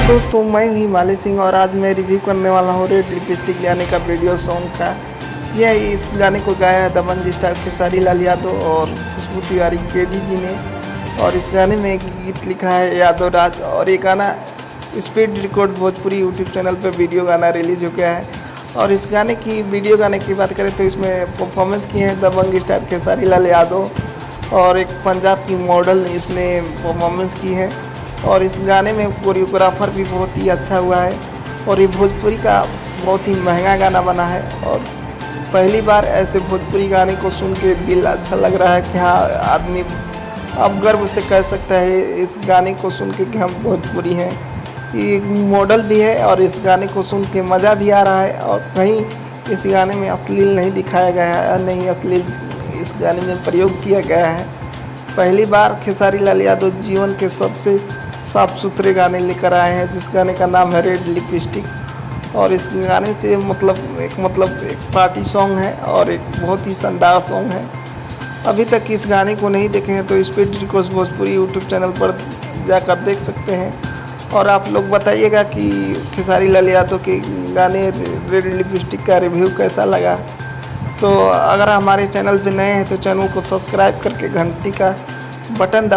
दोस्तों मैं ही माली सिंह और आज मैं रिव्यू करने वाला हूँ रेड लिपस्टिक गाने का वीडियो सॉन्ग का। जी हाँ, इस गाने को गाया है दबंग स्टार खेसारी लाल यादव और खुशबू तिवारी केडी जी ने। और इस गाने में एक गीत लिखा है यादव राज। और ये गाना speed record Bhojpuri YouTube channel पर वीडियो गाना रिलीज हो गया है। और इस गाने की वीडियो गाने की बात करें तो इसमें परफॉर्मेंस की है दबंग स्टार खेसारी लाल यादव और एक पंजाब की मॉडल ने इसमें परफॉर्मेंस की है। और इस गाने में कोरियोग्राफर भी बहुत ही अच्छा हुआ है और ये भोजपुरी का बहुत ही महंगा गाना बना है। और पहली बार ऐसे भोजपुरी गाने को सुन के दिल अच्छा लग रहा है कि हाँ, आदमी अब गर्व से कह सकता है इस गाने को सुन के कि हम भोजपुरी हैं। ये मॉडल भी है और इस गाने को सुन के मज़ा भी आ रहा है। और कहीं इस गाने में अश्लील नहीं दिखाया गया है, नहीं अश्लील इस गाने में प्रयोग किया गया है। पहली बार खेसारी लाल यादव जीवन के सबसे साफ़ सुथरे गाने लेकर आए हैं, जिस गाने का नाम है रेड लिपस्टिक। और इस गाने से एक पार्टी सॉन्ग है और एक बहुत ही शानदार सॉन्ग है। अभी तक इस गाने को नहीं देखे हैं तो speed record Bhojpuri YouTube channel पर जाकर देख सकते हैं। और आप लोग बताइएगा कि खेसारी लाल यादव के गाने रेड लिपस्टिक का रिव्यू कैसा लगा। तो अगर हमारे चैनल पे नए हैं तो चैनल को सब्सक्राइब करके घंटी का बटन दबा